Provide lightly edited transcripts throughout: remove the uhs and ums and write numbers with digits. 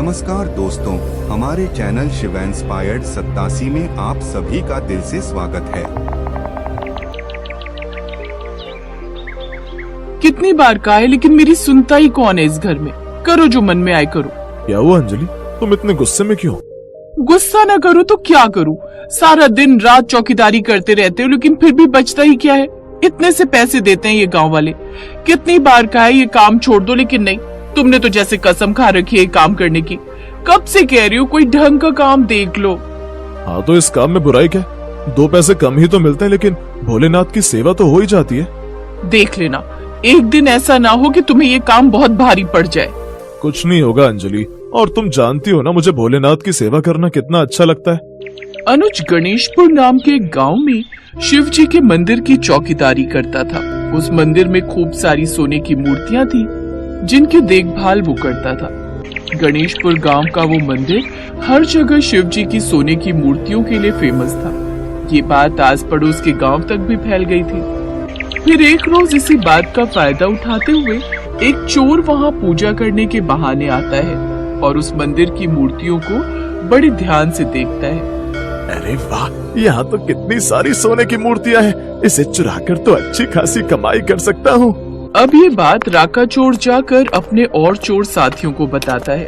नमस्कार दोस्तों, हमारे चैनल शिव इंस्पायर्ड 87 में आप सभी का दिल से स्वागत है। कितनी बार कहा है, लेकिन मेरी सुनता ही कौन है इस घर में। करो जो मन में आए करो। क्या हुआ अंजलि, तुम इतने गुस्से में क्यों? गुस्सा ना करो तो क्या करूं? सारा दिन रात चौकीदारी करते रहते हो, लेकिन फिर भी बचता ही क्या है? इतने से पैसे देते हैं ये गांव वाले। कितनी बार कहा है ये काम छोड़ दो, लेकिन नहीं। तुमने तो जैसे कसम खा रखी है काम करने की। कब से कह रही हो कोई ढंग का काम देख लो। हाँ तो इस काम में बुराई क्या? 2 पैसे कम ही तो मिलते हैं, लेकिन भोलेनाथ की सेवा तो हो ही जाती है। देख लेना, एक दिन ऐसा ना हो कि तुम्हें ये काम बहुत भारी पड़ जाए। कुछ नहीं होगा अंजलि, और तुम जानती हो ना मुझे भोलेनाथ की सेवा करना कितना अच्छा लगता है। अनुज गणेशपुर नाम के एक गांव में शिव जी के मंदिर की चौकीदारी करता था। उस मंदिर में खूब सारी सोने की मूर्तियां थी, जिनकी देखभाल वो करता था। गणेशपुर गांव का वो मंदिर हर जगह शिव जी की सोने की मूर्तियों के लिए फेमस था। ये बात आस पड़ोस के गांव तक भी फैल गई थी। फिर एक रोज इसी बात का फायदा उठाते हुए एक चोर वहां पूजा करने के बहाने आता है और उस मंदिर की मूर्तियों को बड़े ध्यान से देखता है। अरे वाह, यहाँ तो कितनी सारी सोने की मूर्तियाँ हैं। इसे चुराकर तो अच्छी खासी कमाई कर सकता हूँ। अब ये बात राका चोर जाकर अपने और चोर साथियों को बताता है।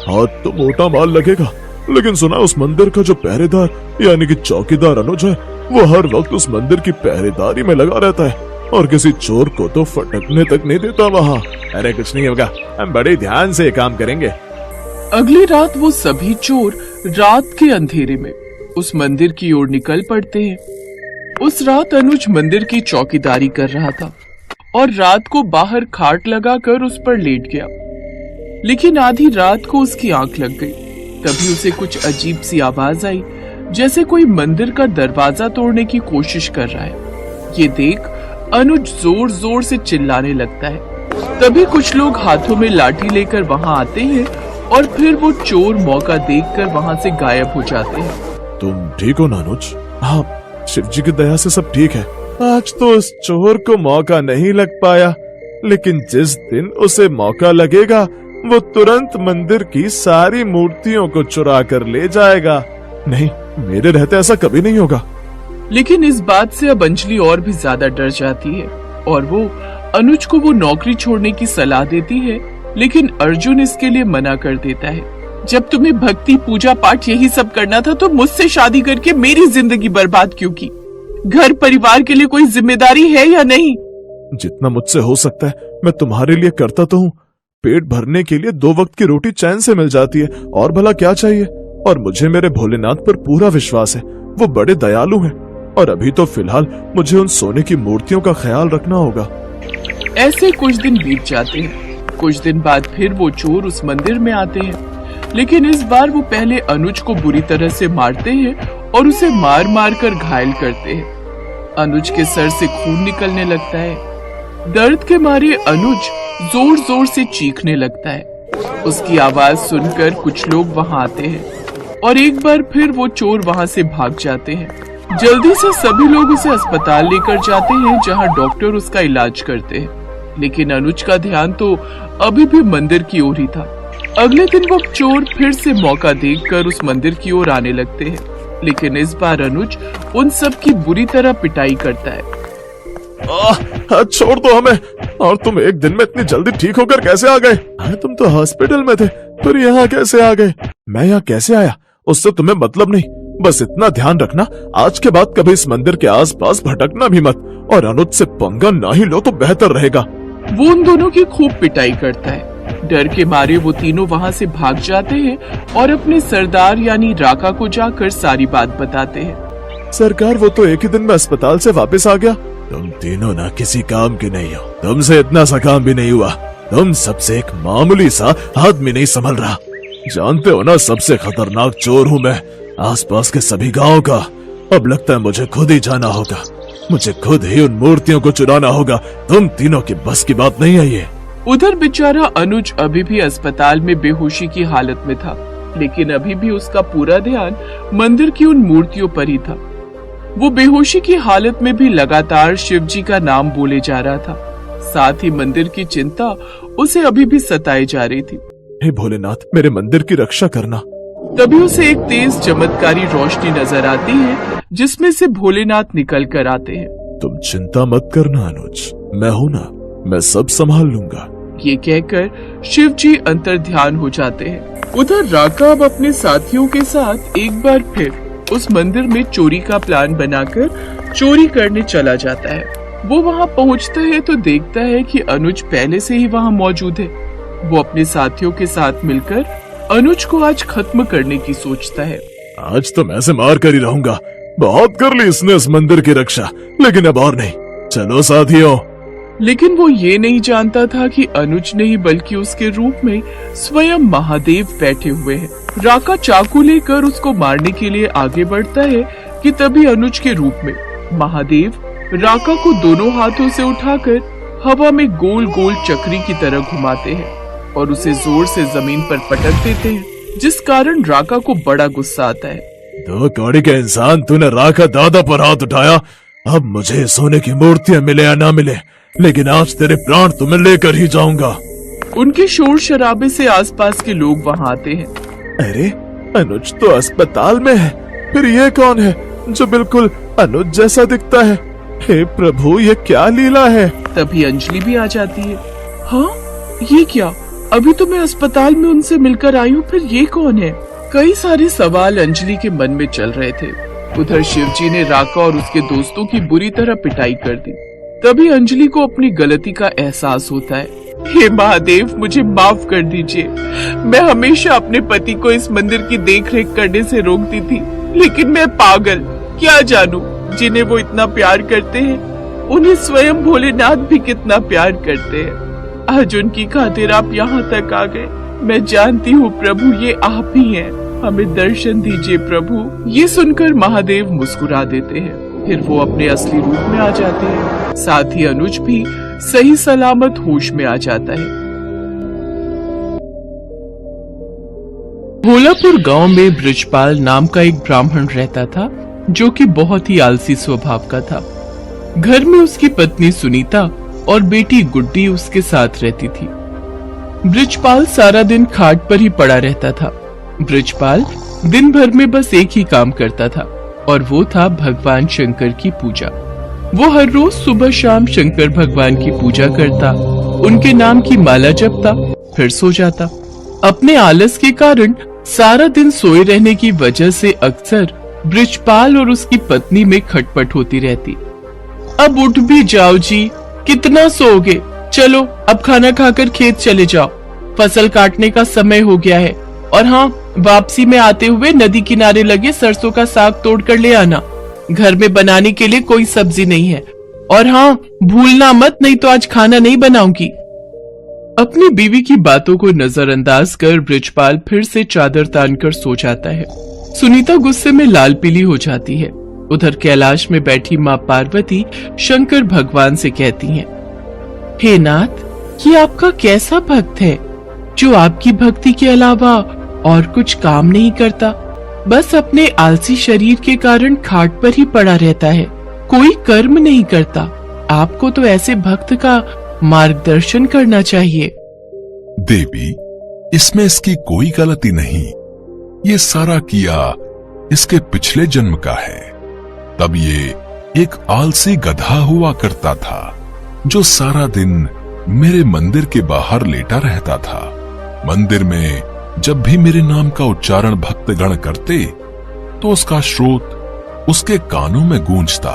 हाथ तो मोटा माल लगेगा, लेकिन सुना उस मंदिर का जो पहरेदार यानी कि चौकीदार अनुज है, वो हर वक्त उस मंदिर की पहरेदारी में लगा रहता है और किसी चोर को तो फटकने तक नहीं देता वहाँ। अरे कुछ नहीं होगा, हम बड़े ध्यान से काम करेंगे। अगली रात वो सभी चोर रात के अंधेरे में उस मंदिर की ओर निकल पड़ते हैं। उस रात अनुज मंदिर की चौकीदारी कर रहा था और रात को बाहर खाट लगाकर उस पर लेट गया। लेकिन आधी रात को उसकी आंख लग गई। तभी उसे कुछ अजीब सी आवाज आई, जैसे कोई मंदिर का दरवाजा तोड़ने की कोशिश कर रहा है। ये देख अनुज जोर जोर से चिल्लाने लगता है। तभी कुछ लोग हाथों में लाठी लेकर वहां आते हैं और फिर वो चोर मौका देखकर वहां से गायब हो जाते हैं। तुम ठीक हो ना अनुज? हाँ, शिव जी की दया से सब ठीक है। आज तो उस चोर को मौका नहीं लग पाया, लेकिन जिस दिन उसे मौका लगेगा वो तुरंत मंदिर की सारी मूर्तियों को चुरा कर ले जाएगा। नहीं, मेरे रहते ऐसा कभी नहीं होगा। लेकिन इस बात से अब अंजलि और भी ज्यादा डर जाती है और वो अनुज को वो नौकरी छोड़ने की सलाह देती है, लेकिन अर्जुन इसके लिए मना कर देता है। जब तुम्हें भक्ति पूजा पाठ यही सब करना था तो मुझसे शादी करके मेरी जिंदगी बर्बाद क्यों की? घर परिवार के लिए कोई जिम्मेदारी है या नहीं? जितना मुझसे हो सकता है मैं तुम्हारे लिए करता तो हूँ। पेट भरने के लिए 2 वक्त की रोटी चैन से मिल जाती है, और भला क्या चाहिए? और मुझे मेरे भोलेनाथ पर पूरा विश्वास है, वो बड़े दयालु हैं। और अभी तो फिलहाल मुझे उन सोने की मूर्तियों का ख्याल रखना होगा। ऐसे कुछ दिन बीत जाते हैं। कुछ दिन बाद फिर वो चोर उस मंदिर में आते हैं, लेकिन इस बार वो पहले अनुज को बुरी तरह से मारते हैं और उसे मार मार कर घायल करते हैं। अनुज के सर से खून निकलने लगता है। दर्द के मारे अनुज जोर जोर से चीखने लगता है। उसकी आवाज सुनकर कुछ लोग वहां आते हैं और एक बार फिर वो चोर वहां से भाग जाते हैं। जल्दी से सभी लोग उसे अस्पताल लेकर जाते हैं, जहां डॉक्टर उसका इलाज करते हैं। लेकिन अनुज का ध्यान तो अभी भी मंदिर की ओर ही था। अगले दिन वो चोर फिर से मौका देखकर उस मंदिर की ओर आने लगते हैं, लेकिन इस बार अनुज उन सब की बुरी तरह पिटाई करता है। छोड़ दो हमें। और तुम एक दिन में इतनी जल्दी ठीक होकर कैसे आ गए? तुम तो हॉस्पिटल में थे, फिर यहाँ कैसे आ गए? मैं यहाँ कैसे आया उससे तुम्हें मतलब नहीं। बस इतना ध्यान रखना, आज के बाद कभी इस मंदिर के आसपास भटकना भी मत, और अनुज से पंगा ना ही लो तो बेहतर रहेगा। वो उन दोनों की खूब पिटाई करता है। डर के मारे वो तीनों वहां से भाग जाते हैं और अपने सरदार यानी राका को जाकर सारी बात बताते हैं। सरकार, वो तो एक ही दिन में अस्पताल से वापस आ गया। तुम तीनों ना किसी काम के नहीं हो। तुमसे इतना सा काम भी नहीं हुआ। तुम सबसे एक मामूली सा आदमी नहीं संभल रहा। जानते हो ना, सबसे खतरनाक चोर हूँ मैं आसपास के सभी गाँव का। अब लगता है मुझे खुद ही जाना होगा। मुझे खुद ही उन मूर्तियों को चुराना होगा। तुम तीनों की बस की बात नहीं है ये। उधर बेचारा अनुज अभी भी अस्पताल में बेहोशी की हालत में था, लेकिन अभी भी उसका पूरा ध्यान मंदिर की उन मूर्तियों पर ही था। वो बेहोशी की हालत में भी लगातार शिव जी का नाम बोले जा रहा था। साथ ही मंदिर की चिंता उसे अभी भी सताए जा रही थी। हे भोलेनाथ, मेरे मंदिर की रक्षा करना। तभी उसे एक तेज चमत्कारी रोशनी नजर आती है जिसमें से भोलेनाथ निकल कर आते हैं। तुम चिंता मत करना अनुज, मैं हूं ना, मैं सब संभाल लूंगा। ये कहकर शिव जी अंतर ध्यान हो जाते हैं। उधर राका अब अपने साथियों के साथ एक बार फिर उस मंदिर में चोरी का प्लान बनाकर चोरी करने चला जाता है। वो वहाँ पहुँचता है तो देखता है कि अनुज पहले से ही वहाँ मौजूद है। वो अपने साथियों के साथ मिलकर अनुज को आज खत्म करने की सोचता है। आज तो मैं ऐसे मार कर ही रहूंगा। बहुत कर ली इसने इस मंदिर की रक्षा, लेकिन अब और नहीं। चलो साथियों। लेकिन वो ये नहीं जानता था कि अनुज नहीं बल्कि उसके रूप में स्वयं महादेव बैठे हुए हैं। राका चाकू लेकर उसको मारने के लिए आगे बढ़ता है कि तभी अनुज के रूप में महादेव राका को दोनों हाथों से उठाकर हवा में गोल गोल चक्री की तरह घुमाते हैं और उसे जोर से जमीन पर पटक देते हैं, जिस कारण राका को बड़ा गुस्सा आता है। दो कौड़ी के इंसान, तूने राका दादा पर हाथ उठाया। अब मुझे सोने की मूर्तियां मिले या ना मिले, लेकिन आज तेरे प्राण तो मैं लेकर ही जाऊंगा। उनके शोर शराबे से आसपास के लोग वहां आते हैं। अरे अनुज तो अस्पताल में है, फिर ये कौन है जो बिल्कुल अनुज जैसा दिखता है? हे प्रभु, ये क्या लीला है? तभी अंजलि भी आ जाती है। हाँ, ये क्या? अभी तो मैं अस्पताल में उनसे मिलकर आई हूँ, फिर ये कौन है? कई सारे सवाल अंजलि के मन में चल रहे थे। उधर शिवजी ने राका और उसके दोस्तों की बुरी तरह पिटाई कर दी। तभी अंजलि को अपनी गलती का एहसास होता है। हे महादेव, मुझे माफ कर दीजिए। मैं हमेशा अपने पति को इस मंदिर की देखरेख करने से रोकती थी, लेकिन मैं पागल, क्या जानूं जिन्हें वो इतना प्यार करते हैं, उन्हें स्वयं भोलेनाथ भी कितना प्यार करते हैं। आज उनकी खातिर आप यहाँ तक आ गए। मैं जानती हूँ प्रभु, ये आप ही हैं। हमें दर्शन दीजिए प्रभु। ये सुनकर महादेव मुस्कुरा देते हैं। फिर वो अपने असली रूप में आ जाते हैं। साथ ही अनुज भी सही सलामत होश में आ जाता है। भोलापुर गांव में ब्रिजपाल नाम का एक ब्राह्मण रहता था, जो कि बहुत ही आलसी स्वभाव का था। घर में उसकी पत्नी सुनीता और बेटी गुड्डी उसके साथ रहती थी। ब्रिजपाल सारा दिन खाट पर ही पड़ा रहता था। ब्रिजपाल दिन भर में बस एक ही काम करता था और वो था भगवान शंकर की पूजा। वो हर रोज सुबह शाम शंकर भगवान की पूजा करता, उनके नाम की माला जपता, फिर सो जाता। अपने आलस के कारण सारा दिन सोए रहने की वजह से अक्सर ब्रिजपाल और उसकी पत्नी में खटपट होती रहती। अब उठ भी जाओ जी, कितना सोओगे? चलो अब खाना खाकर खेत चले जाओ, फसल काटने का समय हो गया है। और हाँ, वापसी में आते हुए नदी किनारे लगे सरसों का साग तोड़ कर ले आना। घर में बनाने के लिए कोई सब्जी नहीं है। और हाँ, भूलना मत, नहीं तो आज खाना नहीं बनाऊंगी। अपनी बीवी की बातों को नजरअंदाज कर ब्रिजपाल फिर से चादर तानकर सो जाता है। सुनीता गुस्से में लाल पीली हो जाती है। उधर कैलाश में बैठी माँ पार्वती शंकर भगवान से कहती हैं, हे नाथ, ये आपका कैसा भक्त है जो आपकी भक्ति के अलावा और कुछ काम नहीं करता, बस अपने आलसी शरीर के कारण खाट पर ही पड़ा रहता है, कोई कर्म नहीं करता। आपको तो ऐसे भक्त का मार्गदर्शन करना चाहिए। देवी, इसमें इसकी कोई गलती नहीं। ये सारा किया इसके पिछले जन्म का है। तब ये एक आलसी गधा हुआ करता था जो सारा दिन मेरे मंदिर के बाहर लेटा रहता था। मंदिर में जब भी मेरे नाम का उच्चारण भक्तगण करते तो उसका स्रोत उसके कानों में गूंजता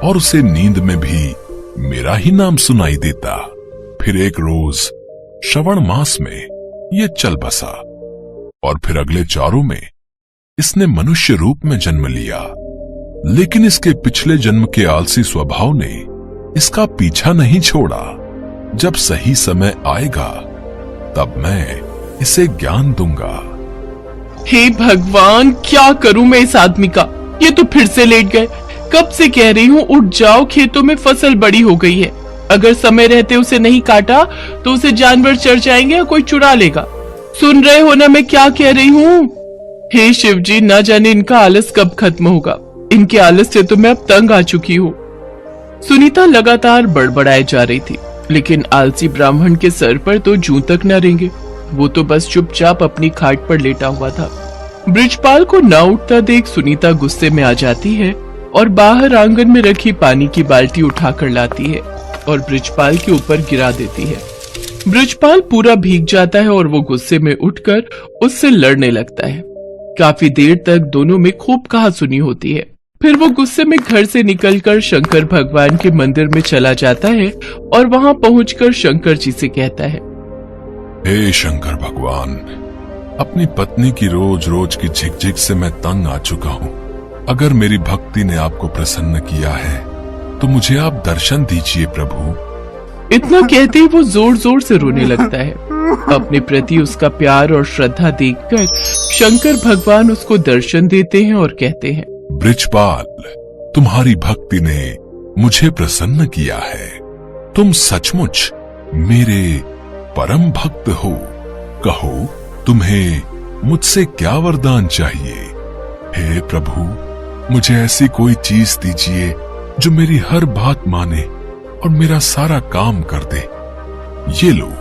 और उसे नींद में भी मेरा ही नाम सुनाई देता। फिर एक रोज श्रवण मास में ये चल बसा और फिर अगले चारों में इसने मनुष्य रूप में जन्म लिया। लेकिन इसके पिछले जन्म के आलसी स्वभाव ने इसका पीछा नहीं छोड़ा। जब सही समय आएगा तब मैं इसे ज्ञान दूंगा। हे भगवान, क्या करूं मैं इस आदमी का? ये तो फिर से लेट गए। कब से कह रही हूँ उठ जाओ, खेतों में फसल बड़ी हो गई है। अगर समय रहते उसे नहीं काटा तो उसे जानवर चर जाएंगे या कोई चुरा लेगा। सुन रहे हो ना मैं क्या कह रही हूँ? हे शिव जी, ना जाने इनका आलस कब खत्म होगा। इनके आलस से तो मैं अब तंग आ चुकी हूँ। सुनीता लगातार बड़बड़ाए जा रही थी, लेकिन आलसी ब्राह्मण के सर पर तो जूं तक न रेंगे। वो तो बस चुपचाप अपनी खाट पर लेटा हुआ था। बृजपाल को न उठता देख सुनीता गुस्से में आ जाती है और बाहर आंगन में रखी पानी की बाल्टी उठाकर लाती है और बृजपाल के ऊपर गिरा देती है। बृजपाल पूरा भीग जाता है और वो गुस्से में उठकर उससे लड़ने लगता है। काफी देर तक दोनों में खूब कहासुनी होती है। फिर वो गुस्से में घर से निकलकर शंकर भगवान के मंदिर में चला जाता है और वहां पहुंचकर शंकर जी से कहता है, हे शंकर भगवान, अपनी पत्नी की रोज रोज की झिकझिक से मैं तंग आ चुका हूँ। अगर मेरी भक्ति ने आपको प्रसन्न किया है तो मुझे आप दर्शन दीजिए प्रभु। इतना कहते ही वो जोर जोर से रोने लगता है। अपने प्रति उसका प्यार और श्रद्धा देखकर शंकर भगवान उसको दर्शन देते हैं और कहते हैं, बृजपाल, तुम्हारी भक्ति ने मुझे प्रसन्न किया है। तुम सचमुच मेरे परम भक्त हो। कहो, तुम्हें मुझसे क्या वरदान चाहिए? हे प्रभु, मुझे ऐसी कोई चीज दीजिए जो मेरी हर बात माने और मेरा सारा काम कर दे। ये लो,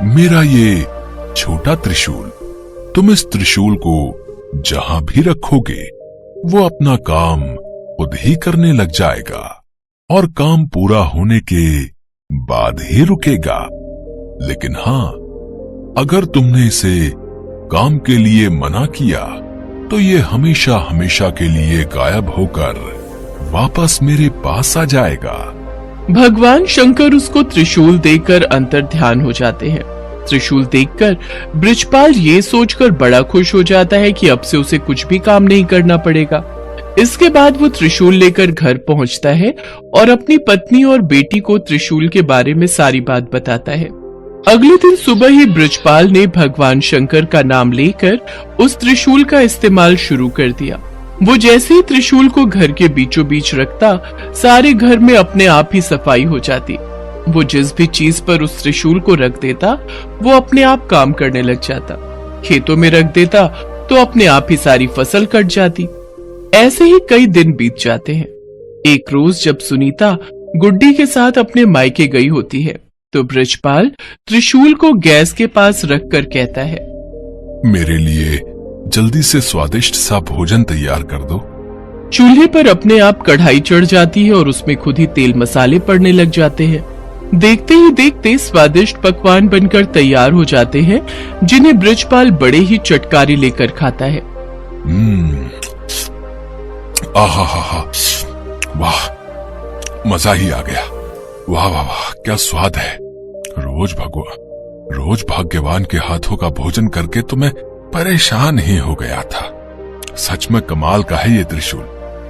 मेरा ये छोटा त्रिशूल। तुम इस त्रिशूल को जहां भी रखोगे वो अपना काम खुद ही करने लग जाएगा और काम पूरा होने के बाद ही रुकेगा। लेकिन हाँ, अगर तुमने इसे काम के लिए मना किया तो ये हमेशा हमेशा के लिए गायब होकर वापस मेरे पास आ जाएगा। भगवान शंकर उसको त्रिशूल देकर अंतर ध्यान हो जाते हैं। त्रिशूल देखकर बृजपाल ये सोचकर बड़ा खुश हो जाता है कि अब से उसे कुछ भी काम नहीं करना पड़ेगा। इसके बाद वो त्रिशूल लेकर घर पहुंचता है और अपनी पत्नी और बेटी को त्रिशूल के बारे में सारी बात बताता है। अगले दिन सुबह ही बृजपाल ने भगवान शंकर का नाम लेकर उस त्रिशूल का इस्तेमाल शुरू कर दिया। वो जैसे ही त्रिशूल को घर के बीचों बीच रखता, सारे घर में अपने आप ही सफाई हो जाती। वो जिस भी चीज पर उस त्रिशूल को रख देता वो अपने आप काम करने लग जाता। खेतों में रख देता तो अपने आप ही सारी फसल कट जाती। ऐसे ही कई दिन बीत जाते हैं। एक रोज जब सुनीता गुड्डी के साथ अपने मायके गई होती है तो बृजपाल त्रिशूल को गैस के पास रखकर कहता है, मेरे लिए जल्दी से स्वादिष्ट सा भोजन तैयार कर दो। चूल्हे पर अपने आप कढ़ाई चढ़ जाती है और उसमें खुद ही तेल मसाले पड़ने लग जाते हैं। देखते ही देखते स्वादिष्ट पकवान बनकर तैयार हो जाते हैं, जिन्हें बृजपाल बड़े ही चटकारे लेकर खाता है। आहा हा हा, वाह, मजा ही आ गया। वाह वाह वाह, क्या स्वाद है। रोज भाग्यवान के हाथों का भोजन करके तो मैं परेशान ही हो गया था। सच में कमाल का है ये त्रिशूल।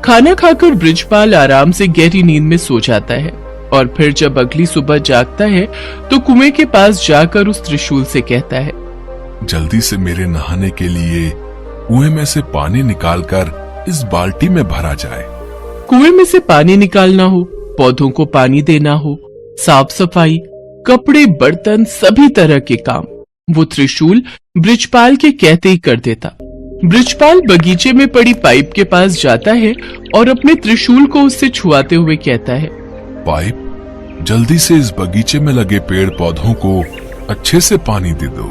खाना खाकर बृजपाल आराम से गहरी नींद में सो जाता है और फिर जब अगली सुबह जागता है तो कुएं के पास जाकर उस त्रिशूल से कहता है, जल्दी से मेरे नहाने के लिए कुएं में से पानी निकालकर इस बाल्टी में भरा जाए। कुएं में से पानी निकालना हो, पौधों को पानी देना हो, साफ सफाई, कपड़े, बर्तन, सभी तरह के काम वो त्रिशूल बृजपाल के कहते ही कर देता। बृजपाल बगीचे में पड़ी पाइप के पास जाता है और अपने त्रिशूल को उससे छुआते हुए कहता है, पाइप, जल्दी से इस बगीचे में लगे पेड़ पौधों को अच्छे से पानी दे दो।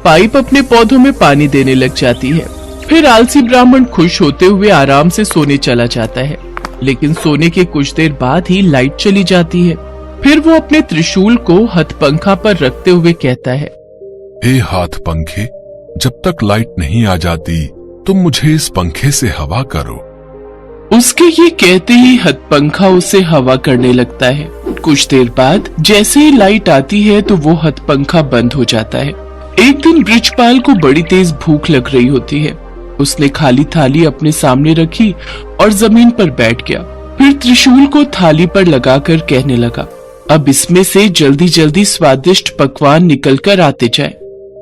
पाइप अपने पौधों में पानी देने लग जाती है। फिर आलसी ब्राह्मण खुश होते हुए आराम से सोने चला जाता है, लेकिन सोने के कुछ देर बाद ही लाइट चली जाती है। फिर वो अपने त्रिशूल को हथपंखा पर रखते हुए कहता है, हे हाथ पंखे, जब तक लाइट नहीं आ जाती तुम मुझे इस पंखे से हवा करो। उसके ये कहते ही हथपंखा उसे हवा करने लगता है। कुछ देर बाद जैसे ही लाइट आती है तो वो हथपंखा बंद हो जाता है। एक दिन बृजपाल को बड़ी तेज भूख लग रही होती है। उसने खाली थाली अपने सामने रखी और जमीन पर बैठ गया। फिर त्रिशूल को थाली पर लगाकर कहने लगा, अब इसमें से जल्दी जल्दी स्वादिष्ट पकवान निकल कर आते जाए।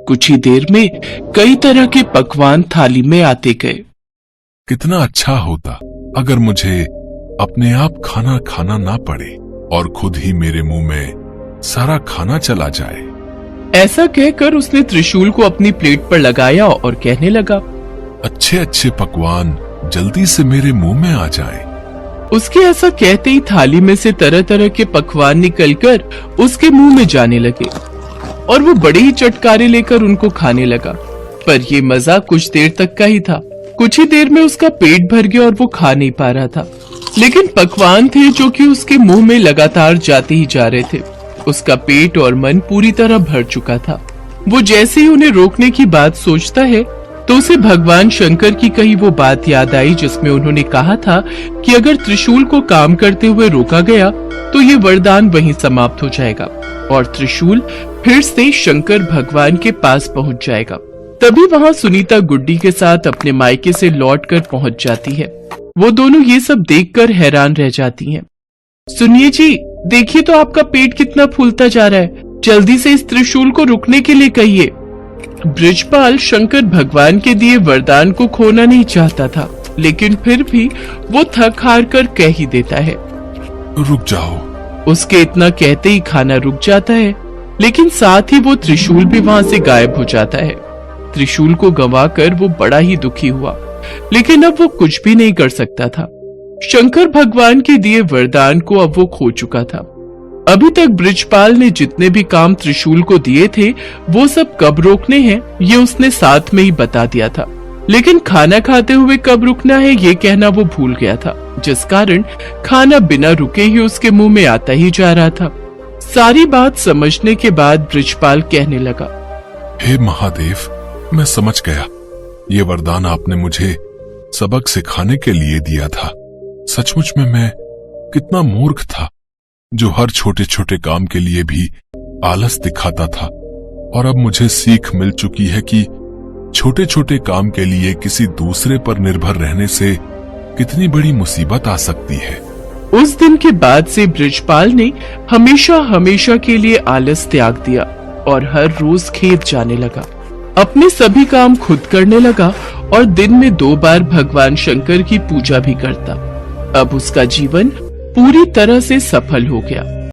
कुछ ही देर में कई तरह के पकवान थाली में आते गए। कितना अच्छा होता अगर मुझे अपने आप खाना खाना ना पड़े और खुद ही मेरे मुंह में सारा खाना चला जाए। ऐसा कहकर उसने त्रिशूल को अपनी प्लेट पर लगाया और कहने लगा, अच्छे अच्छे पकवान जल्दी से मेरे मुंह में आ जाएं। उसके ऐसा कहते ही थाली में से तरह तरह के पकवान निकलकर उसके मुंह में जाने लगे। और वो बड़े ही चटकारे लेकर उनको खाने लगा। पर ये मजा कुछ देर तक का ही था। कुछ ही देर में उसका पेट भर गया और वो खा नहीं पा रहा था। लेकिन पकवान थे जो कि उसके मुंह में लगातार जाते ही जा रहे थे। उसका पेट और मन पूरी तरह भर चुका था। वो जैसे ही उन्हें रोकने की बात सोचता है तो उसे भगवान शंकर की कही वो बात याद आई जिसमें उन्होंने कहा था कि अगर त्रिशूल को काम करते हुए रोका गया तो ये वरदान वहीं समाप्त हो जाएगा और त्रिशूल फिर से शंकर भगवान के पास पहुंच जाएगा। तभी वहां सुनीता गुड्डी के साथ अपने मायके से लौटकर पहुंच जाती है। वो दोनों ये सब देखकर हैरान रह जाती हैं। सुनिए जी, देखिए तो आपका पेट कितना फूलता जा रहा है, जल्दी से इस त्रिशूल को रुकने के लिए कहिए। बृजपाल शंकर भगवान के दिए वरदान को खोना नहीं चाहता था, लेकिन फिर भी वो थक हार कर कह ही देता है। रुक जाओ। उसके इतना कहते ही खाना रुक जाता है, लेकिन साथ ही वो त्रिशूल भी वहां से गायब हो जाता है। त्रिशूल को गंवाकर वो बड़ा ही दुखी हुआ, लेकिन अब वो कुछ भी नहीं कर सकता था। शंकर भगवान के दिए वरदान को अब वो खो चुका था। अभी तक बृजपाल ने जितने भी काम त्रिशूल को दिए थे वो सब कब रोकने हैं ये उसने साथ में ही बता दिया था, लेकिन खाना खाते हुए कब रुकना है ये कहना वो भूल गया था, जिस कारण खाना बिना रुके ही उसके मुंह में आता ही जा रहा था। सारी बात समझने के बाद बृजपाल कहने लगा, हे महादेव, मैं समझ गया। ये वरदान आपने मुझे सबक सिखाने के लिए दिया था। सचमुच में मैं कितना मूर्ख था जो हर छोटे छोटे काम के लिए भी आलस दिखाता था, और अब मुझे सीख मिल चुकी है कि छोटे छोटे काम के लिए किसी दूसरे पर निर्भर रहने से कितनी बड़ी मुसीबत आ सकती है। उस दिन के बाद से बृजपाल ने हमेशा हमेशा के लिए आलस त्याग दिया और हर रोज खेत जाने लगा। अपने सभी काम खुद करने लगा और दिन में 2 बार भगवान शंकर की पूजा भी करता। अब उसका जीवन पूरी तरह से सफल हो गया।